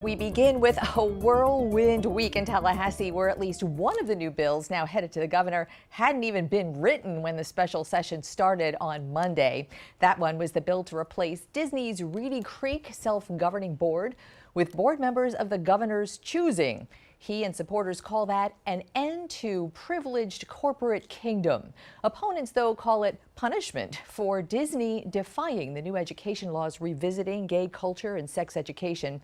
We begin with a whirlwind week in Tallahassee, where at least one of the new bills now headed to the governor hadn't even been written when the special session started on Monday. That one was the bill to replace Disney's Reedy Creek self-governing board with board members of the governor's choosing. He and supporters call that an end to privileged corporate kingdom. Opponents, though, call it punishment for Disney defying the new education laws revisiting gay culture and sex education.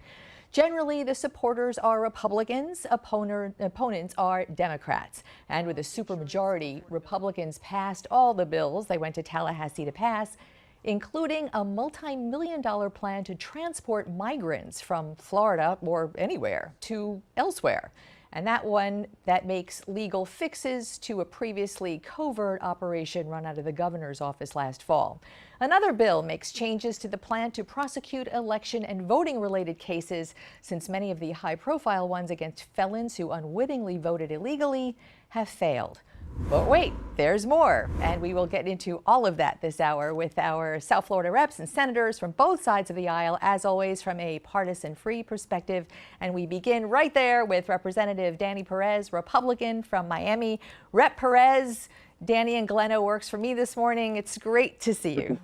Generally, the supporters are Republicans, opponents are Democrats. And with a supermajority, Republicans passed all the bills they went to Tallahassee to pass, including a multi-million-dollar plan to transport migrants from Florida or anywhere to elsewhere. And that one that makes legal fixes to a previously covert operation run out of the governor's office last fall. Another bill makes changes to the plan to prosecute election and voting-related cases, since many of the high-profile ones against felons who unwittingly voted illegally have failed. But wait, there's more, and we will get into all of that this hour with our South Florida reps and senators from both sides of the aisle, as always from a partisan-free perspective. And we begin right there with Representative Danny Perez, Republican from Miami. Rep. Perez, Danny and Glenna works for me this morning. It's great to see you.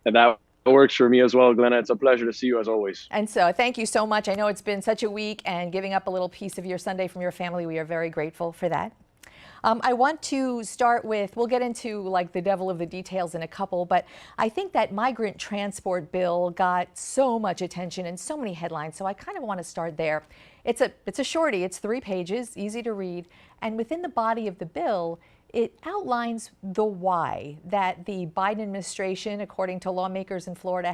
And that works for me as well, Glenna. It's a pleasure to see you as always. And so thank you so much. I know it's been such a week, and giving up a little piece of your Sunday from your family, we are very grateful for that. I want to start with, we'll get into like the devil of the details in a couple, but I think that migrant transport bill got so much attention and so many headlines, so I kind of want to start there. It's a shorty, it's 3 pages, easy to read, and within the body of the bill, it outlines the why that the Biden administration, according to lawmakers in Florida,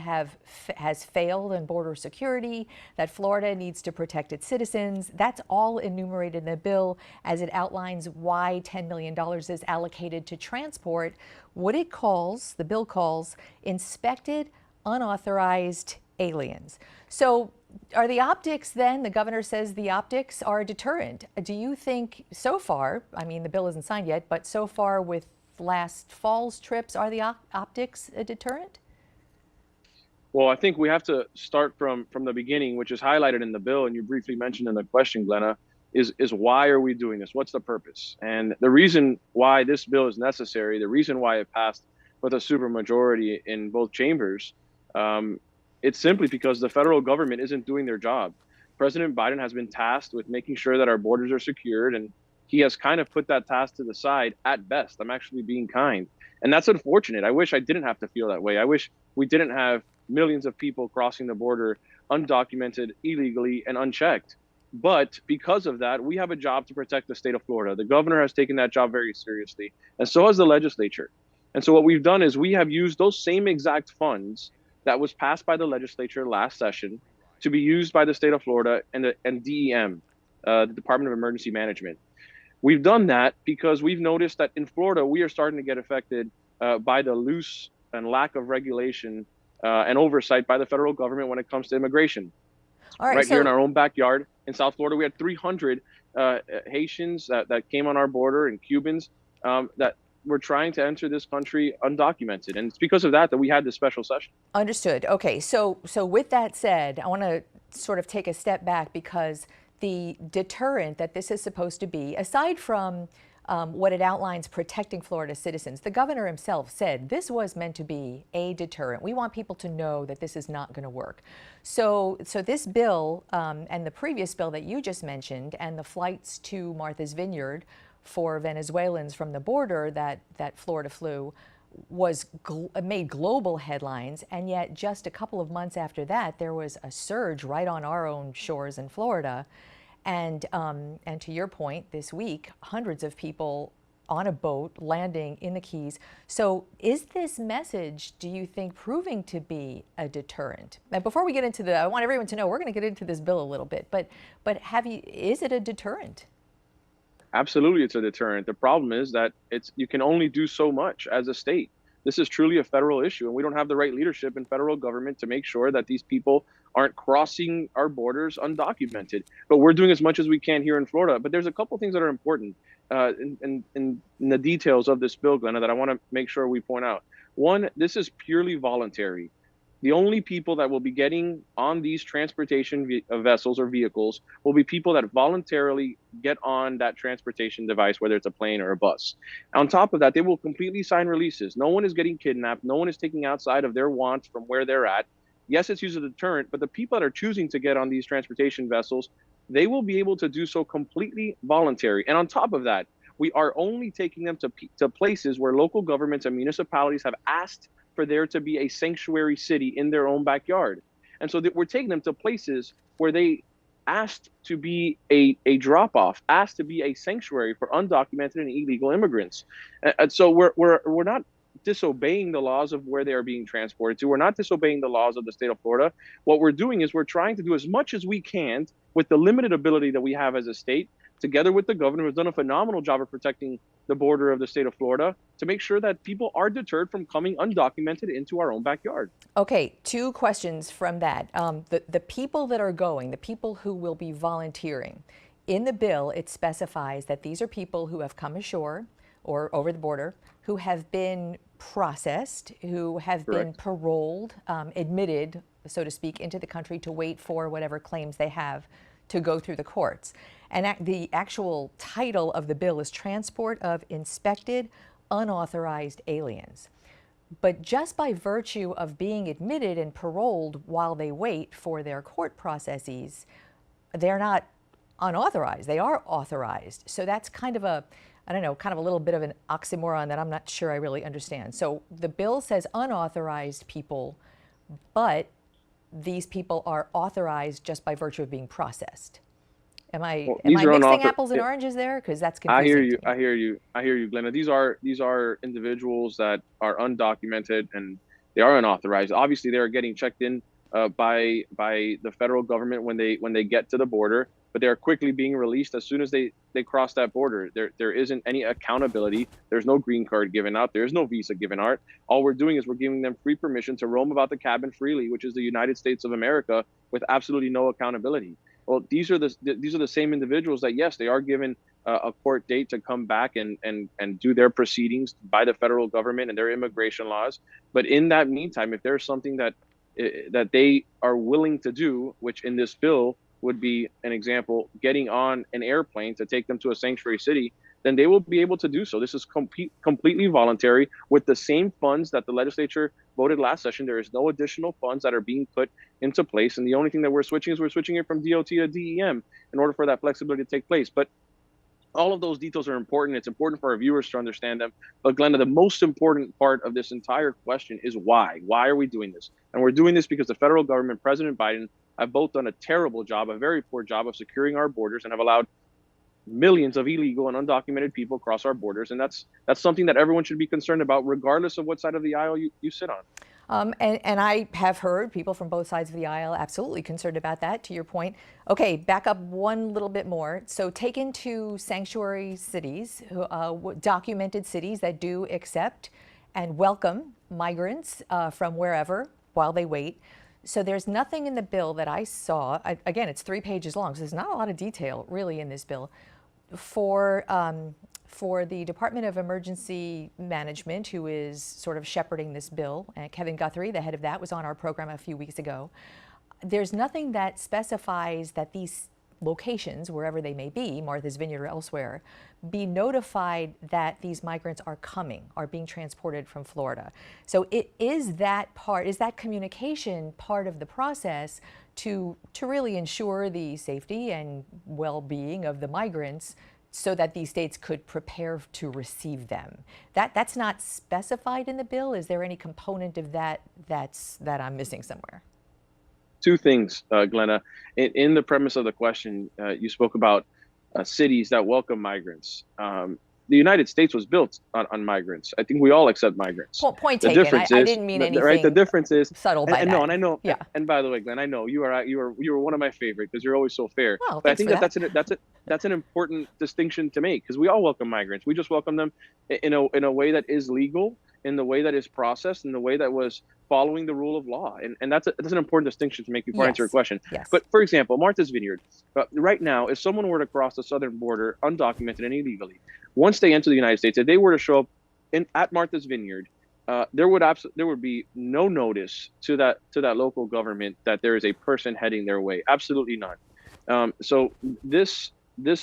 has failed in border security, that Florida needs to protect its citizens. That's all enumerated in the bill as it outlines why $10 million is allocated to transport what it calls, the bill calls, inspected, unauthorized aliens. So are the optics then, the governor says the optics are a deterrent. Do you think so far, I mean, the bill isn't signed yet, but so far with last fall's trips, are the optics a deterrent? Well, I think we have to start from the beginning, which is highlighted in the bill, and you briefly mentioned in the question, Glenna, is why are we doing this? What's the purpose? And the reason why this bill is necessary, the reason why it passed with a supermajority in both chambers, it's simply because the federal government isn't doing their job. President Biden has been tasked with making sure that our borders are secured, and he has kind of put that task to the side at best. I'm actually being kind. And that's unfortunate. I wish I didn't have to feel that way. I wish we didn't have millions of people crossing the border undocumented, illegally, and unchecked. But because of that, we have a job to protect the state of Florida. The governor has taken that job very seriously, and so has the legislature. And so what we've done is we have used those same exact funds that was passed by the legislature last session to be used by the state of Florida and DEM, the Department of Emergency Management. We've done that because we've noticed that in Florida, we are starting to get affected by the loose and lack of regulation and oversight by the federal government when it comes to immigration. All right, here in our own backyard in South Florida, we had 300 Haitians that came on our border, and Cubans that were trying to enter this country undocumented. And it's because of that we had this special session. Understood. Okay, so with that said, I want to sort of take a step back, because the deterrent that this is supposed to be, aside from what it outlines protecting Florida citizens, the governor himself said this was meant to be a deterrent. We want people to know that this is not going to work. So this bill and the previous bill that you just mentioned, and the flights to Martha's Vineyard for Venezuelans from the border that Florida flew, made global headlines, and yet just a couple of months after that, there was a surge right on our own shores in Florida. And to your point, this week, hundreds of people on a boat landing in the Keys. So is this message, do you think, proving to be a deterrent? Now, before we get into I want everyone to know we're going to get into this bill a little bit, but is it a deterrent? Absolutely, it's a deterrent. The problem is that you can only do so much as a state. This is truly a federal issue, and we don't have the right leadership in federal government to make sure that these people aren't crossing our borders undocumented. But we're doing as much as we can here in Florida. But there's a couple things that are important in the details of this bill, Glenna, that I want to make sure we point out. One, this is purely voluntary. The only people that will be getting on these transportation vessels or vehicles will be people that voluntarily get on that transportation device, whether it's a plane or a bus. On top of that, they will completely sign releases. No one is getting kidnapped. No one is taking outside of their wants from where they're at. Yes, it's used as a deterrent, but the people that are choosing to get on these transportation vessels, they will be able to do so completely voluntary. And on top of that, we are only taking them to places where local governments and municipalities have asked for there to be a sanctuary city in their own backyard. And so that we're taking them to places where they asked to be a drop off, asked to be a sanctuary for undocumented and illegal immigrants. And so we're not disobeying the laws of where they are being transported to. We're not disobeying the laws of the state of Florida. What we're doing is we're trying to do as much as we can with the limited ability that we have as a state, together with the governor, who's done a phenomenal job of protecting the border of the state of Florida, to make sure that people are deterred from coming undocumented into our own backyard. Okay, two questions from that. The people that are going, the people who will be volunteering, in the bill, it specifies that these are people who have come ashore or over the border, who have been processed, who have been paroled, admitted, so to speak, into the country to wait for whatever claims they have to go through the courts. And the actual title of the bill is Transport of Inspected Unauthorized Aliens. But just by virtue of being admitted and paroled while they wait for their court processes, they're not unauthorized, they are authorized. So that's kind of a, I don't know, kind of a little bit of an oxymoron that I'm not sure I really understand. So the bill says unauthorized people, but these people are authorized just by virtue of being processed. Am I mixing apples and oranges there? Because that's confusing. I hear you, Glenna. These are individuals that are undocumented and they are unauthorized. Obviously, they are getting checked in by the federal government when they get to the border, but they are quickly being released as soon as they cross that border. There isn't any accountability. There's no green card given out. There's no visa given out. All we're doing is we're giving them free permission to roam about the cabin freely, which is the United States of America, with absolutely no accountability. Well, these are the same individuals that, yes, they are given a court date to come back and do their proceedings by the federal government and their immigration laws. But in that meantime, if there's something that they are willing to do, which in this bill would be an example, getting on an airplane to take them to a sanctuary city, then they will be able to do so. This is completely voluntary with the same funds that the legislature voted last session. There is no additional funds that are being put into place. And the only thing that we're switching it from DOT to DEM in order for that flexibility to take place. But all of those details are important. It's important for our viewers to understand them. But Glenda, the most important part of this entire question is why? Why are we doing this? And we're doing this because the federal government, President Biden, have both done a terrible job, a very poor job of securing our borders, and have allowed millions of illegal and undocumented people across our borders. And that's something that everyone should be concerned about, regardless of what side of the aisle you sit on. And I have heard people from both sides of the aisle absolutely concerned about that, to your point. Okay, back up one little bit more. So taken to sanctuary cities, documented cities that do accept and welcome migrants from wherever while they wait. So there's nothing in the bill that I saw, again, it's 3 pages long, so there's not a lot of detail really in this bill, for the Department of Emergency Management, who is sort of shepherding this bill. Kevin Guthrie, the head of that, was on our program a few weeks ago. There's nothing that specifies that these locations, wherever they may be, Martha's Vineyard or elsewhere, be notified that these migrants are coming, are being transported from Florida. So is that communication part of the process to really ensure the safety and well-being of the migrants, so that these states could prepare to receive them? That's not specified in the bill. Is there any component of that that I'm missing somewhere? Two things, Glenna. In the premise of the question, you spoke about cities that welcome migrants. The United States was built on migrants. I think we all accept migrants. Point taken. I didn't mean anything. Right. The difference is subtle by that. No, and I know. Yeah. And by the way, Glenn, I know you were one of my favorite because you're always so fair. Well, but I think that's an important distinction to make, because we all welcome migrants. We just welcome them in a way that is legal, in the way that is processed, in the way that was following the rule of law. And that's an important distinction to make before I answer your question. Yes. But for example, Martha's Vineyard, right now, if someone were to cross the southern border undocumented and illegally, once they enter the United States, if they were to show up at Martha's Vineyard there would be no notice to that local government that there is a person heading their way. Absolutely none. So this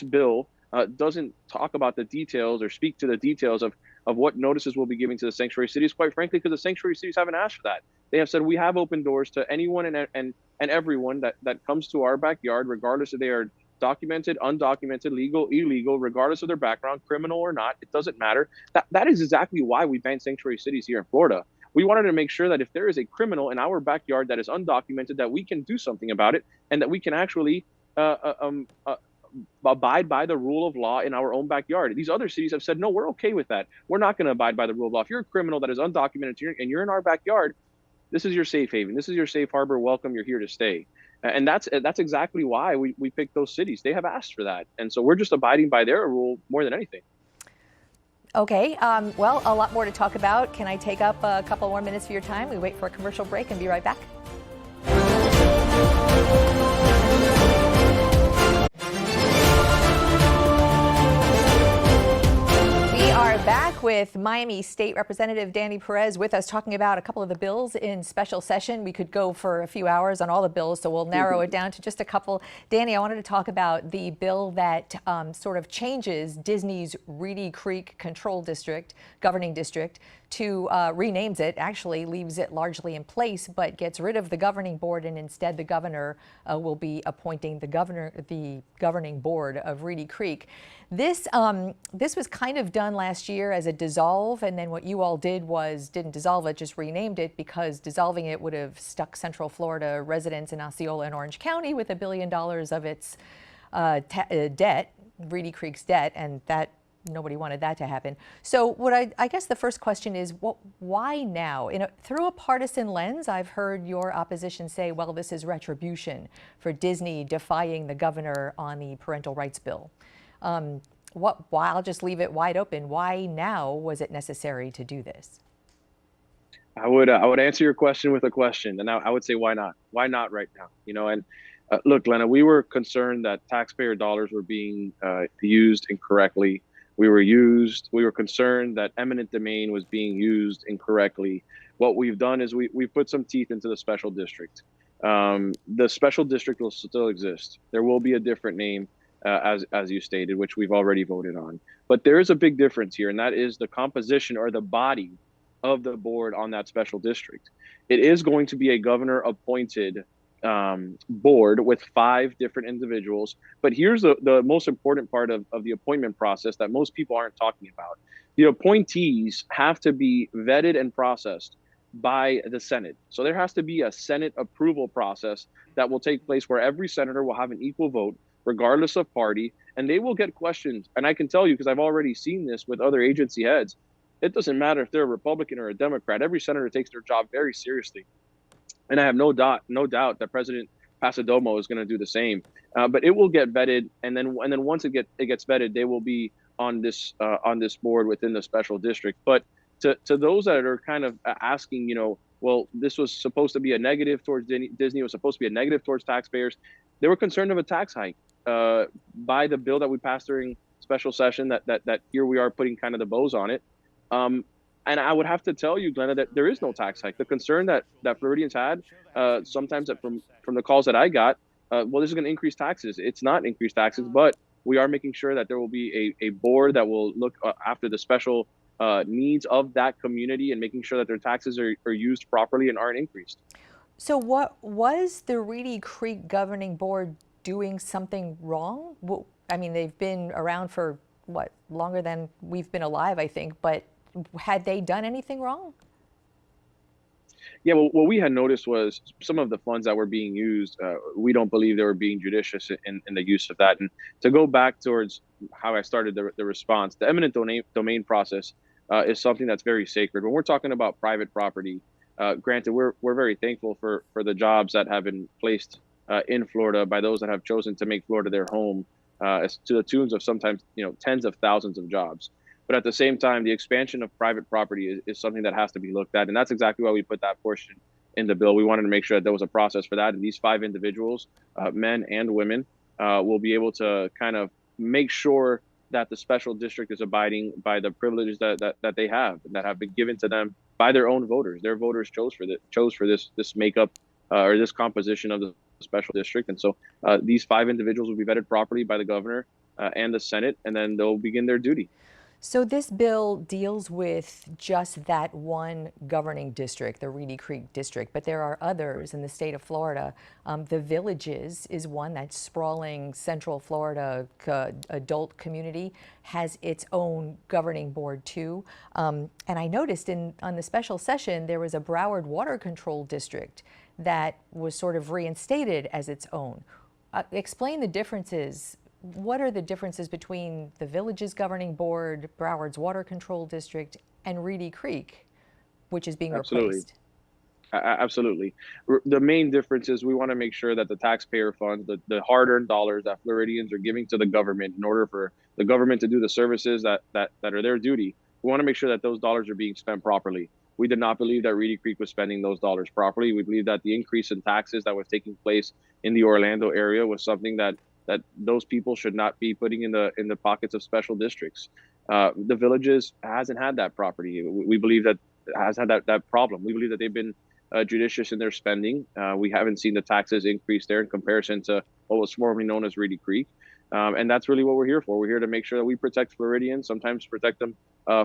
bill doesn't talk about the details or speak to the details of what notices we'll be giving to the sanctuary cities. Quite frankly, because the sanctuary cities haven't asked for that. They have said we have open doors to anyone and everyone that comes to our backyard, regardless if they are documented, undocumented, legal, illegal, regardless of their background, criminal or not. It doesn't matter. That is exactly why we banned sanctuary cities here in Florida. We wanted to make sure that if there is a criminal in our backyard that is undocumented, that we can do something about it and that we can actually uh, uh, um, uh, abide by the rule of law in our own backyard. These other cities have said, no, we're okay with that. We're not going to abide by the rule of law. If you're a criminal that is undocumented and you're in our backyard, this is your safe haven. This is your safe harbor. Welcome. You're here to stay. And that's exactly why we picked those cities. They have asked for that. And so we're just abiding by their rule more than anything. Okay, well, a lot more to talk about. Can I take up a couple more minutes of your time? We wait for a commercial break and be right back. Back with Miami State Representative Danny Perez with us, talking about a couple of the bills in special session. We could go for a few hours on all the bills, so we'll narrow it down to just a couple. Danny, I wanted to talk about the bill that sort of changes Disney's Reedy Creek Control District, governing district, to renames it, actually leaves it largely in place, but gets rid of the governing board, and instead the governor will be appointing the governing board of Reedy Creek. This was kind of done last year as a dissolve, and then what you all did was didn't dissolve it, just renamed it, because dissolving it would have stuck Central Florida residents in Osceola and Orange County with $1 billion of its debt, Reedy Creek's debt, and that nobody wanted that to happen. So what I guess the first question is, why now? Through a partisan lens, I've heard your opposition say, well, this is retribution for Disney defying the governor on the parental rights bill. Why? I'll just leave it wide open. Why now was it necessary to do this? I would answer your question with a question, and I would say, why not? Why not right now? And look, Glenna, we were concerned that taxpayer dollars were being used incorrectly. We were concerned that eminent domain was being used incorrectly. What we've done is we put some teeth into the special district. The special district will still exist. There will be a different name, as you stated, which we've already voted on. But there is a big difference here, and that is the composition or the body of the board on that special district. It is going to be a governor appointed board with 5 different individuals. But here's the most important part of the appointment process that most people aren't talking about. The appointees have to be vetted and processed by the Senate. So there has to be a Senate approval process that will take place where every senator will have an equal vote, regardless of party, and they will get questioned. And I can tell you, because I've already seen this with other agency heads, it doesn't matter if they're a Republican or a Democrat. Every senator takes their job very seriously. And I have no doubt that President Pasadomo is going to do the same. But it will get vetted, and then once it gets vetted, they will be on this board within the special district. But to those that are kind of asking, well, this was supposed to be a negative towards Disney. It was supposed to be a negative towards taxpayers. They were concerned of a tax hike by the bill that we passed during special session. That here we are putting kind of the bows on it. And I would have to tell you, Glenna, that there is no tax hike. The concern that Floridians had, sometimes from the calls that I got, well, this is going to increase taxes. It's not increased taxes, but we are making sure that there will be a board that will look after the special needs of that community and making sure that their taxes are used properly and aren't increased. So what was the Reedy Creek Governing Board doing something wrong? I mean, they've been around for, what, longer than we've been alive, I think, but had they done anything wrong? Yeah, well, what we had noticed was some of the funds that were being used, we don't believe they were being judicious in the use of that. And to go back towards how I started the response, the eminent domain process is something that's very sacred. When we're talking about private property, granted, we're very thankful for the jobs that have been placed in Florida by those that have chosen to make Florida their home, to the tunes of sometimes tens of thousands of jobs. But at the same time, the expansion of private property is something that has to be looked at. And that's exactly why we put that portion in the bill. We wanted to make sure that there was a process for that. And these 5 individuals, men and women, will be able to kind of make sure that the special district is abiding by the privileges that they have and that have been given to them by their own voters. Their voters chose for this makeup or this composition of the special district. And so these 5 individuals will be vetted properly by the governor and the Senate, and then they'll begin their duty. So this bill deals with just that one governing district, the Reedy Creek district, but there are others in the state of Florida. The Villages is one, that sprawling Central Florida adult community has its own governing board too. And I noticed on the special session there was a Broward water control district that was sort of reinstated as its own. Explain the differences. What are the differences between the Villages Governing Board, Broward's Water Control District, and Reedy Creek, which is being replaced? Absolutely. The main difference is we want to make sure that the taxpayer funds, the hard-earned dollars that Floridians are giving to the government in order for the government to do the services that are their duty, we want to make sure that those dollars are being spent properly. We did not believe that Reedy Creek was spending those dollars properly. We believe that the increase in taxes that was taking place in the Orlando area was something that those people should not be putting in the pockets of special districts. The Villages hasn't had that property. We believe that has had that problem. We believe that they've been judicious in their spending. We haven't seen the taxes increase there in comparison to what was formerly known as Reedy Creek. And that's really what we're here for. We're here to make sure that we protect Floridians, sometimes protect them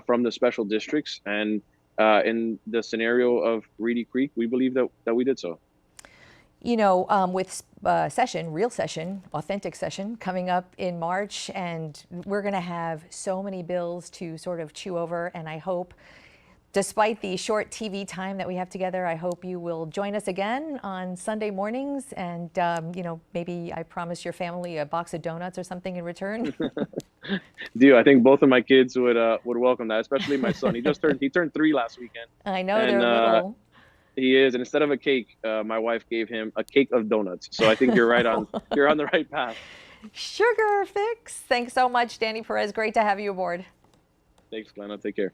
from the special districts. And in the scenario of Reedy Creek, we believe that we did so. You know, with real session, authentic session coming up in March, and we're going to have so many bills to sort of chew over. And I hope, despite the short TV time that we have together, I hope you will join us again on Sunday mornings. And, you know, maybe I promise your family a box of donuts or something in return. I think both of my kids would welcome that, especially my son. He turned 3 last weekend. I know, they're little. He is, and instead of a cake, my wife gave him a cake of donuts. So I think you're on the right path. Sugar fix. Thanks so much, Danny Perez. Great to have you aboard. Thanks, Glenna. Take care.